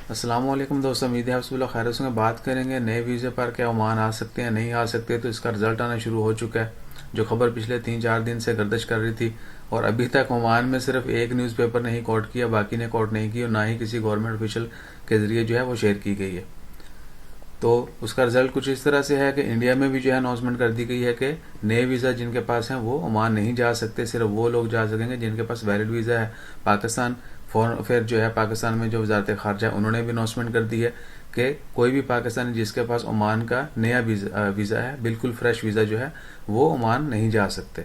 السلام علیکم دوستوں، امید ہے آپ سب لوگ خیر سے بات کریں گے نئے ویزے پر کیا عمان آ سکتے ہیں نہیں آ سکتے. تو اس کا رزلٹ آنا شروع ہو چکا ہے، جو خبر پچھلے 3-4 دن سے گردش کر رہی تھی. اور ابھی تک عمان میں صرف ایک نیوز پیپر نے ہی کوٹ کیا، باقی نے کوٹ نہیں کی، اور نہ ہی کسی گورنمنٹ آفیشل کے ذریعے جو ہے وہ شیئر کی گئی ہے. تو اس کا رزلٹ کچھ اس طرح سے ہے کہ انڈیا میں بھی جو ہے اناؤنسمنٹ کر دی گئی ہے کہ نئے ویزا جن کے پاس ہیں وہ عمان نہیں جا سکتے، صرف وہ لوگ جا سکیں گے جن کے پاس ویلڈ ویزا ہے. پاکستان فورن افیئر جو ہے پاکستان میں جو وزارت خارجہ انہوں نے بھی اناؤنسمنٹ کر دی ہے کہ کوئی بھی پاکستانی جس کے پاس عمان کا نیا ویزا ہے، بالکل فریش ویزا جو ہے، وہ عمان نہیں جا سکتے.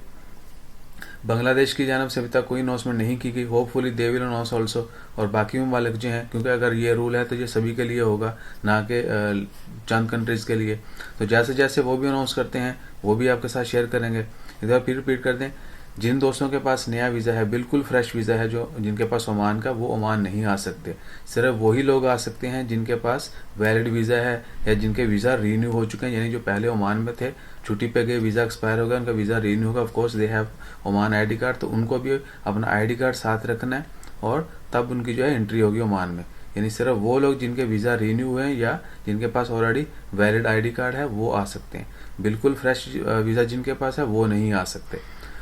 بنگلہ دیش کی جانب سے ابھی تک کوئی اناؤنسمنٹ نہیں کی گئی. ہوپ فلی دے ول اناؤنس آلسو. اور باقی ممالک جو ہیں، کیونکہ اگر یہ رول ہے تو یہ سبھی کے لیے ہوگا، نہ کہ چند کنٹریز کے لیے. تو جیسے جیسے وہ بھی اناؤنس کرتے ہیں وہ بھی آپ کے ساتھ شیئر کریں گے. ادھر پھر ریپیٹ کر دیں، جن دوستوں کے پاس نیا ویزا ہے، بالکل فریش ویزا ہے، جو جن کے پاس عمان کا، وہ عمان نہیں آ سکتے. صرف وہی لوگ آ سکتے ہیں جن کے پاس ویلڈ ویزا ہے یا جن کے ویزا رینیو ہو چکے ہیں، یعنی جو پہلے عمان میں تھے، چھٹی پہ گئے، ویزا ایکسپائر ہو گیا، ان کا ویزا رینیو ہوگا. Of course they have Oman آئی ڈی کارڈ، تو ان کو بھی اپنا آئی ڈی کارڈ ساتھ رکھنا ہے اور تب ان کی جو ہے انٹری ہوگی عمان میں. یعنی صرف وہ لوگ جن کے ویزا رینیو ہوئے ہیں یا جن کے پاس آلریڈی ویلڈ آئی ڈی کارڈ ہے وہ آ سکتے ہیں. بالکل فریش ویزا جن کے پاس ہے وہ نہیں آ سکتے.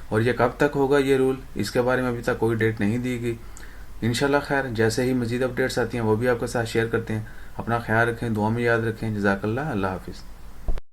اور یہ کب تک ہوگا یہ رول، اس کے بارے میں ابھی تک کوئی ڈیٹ نہیں دی گئی. انشاءاللہ خیر جیسے ہی مزید اپڈیٹس آتی ہیں وہ بھی آپ کے ساتھ شیئر کرتے ہیں. اپنا خیال رکھیں، دعا میں یاد رکھیں. جزاک اللہ. اللہ حافظ.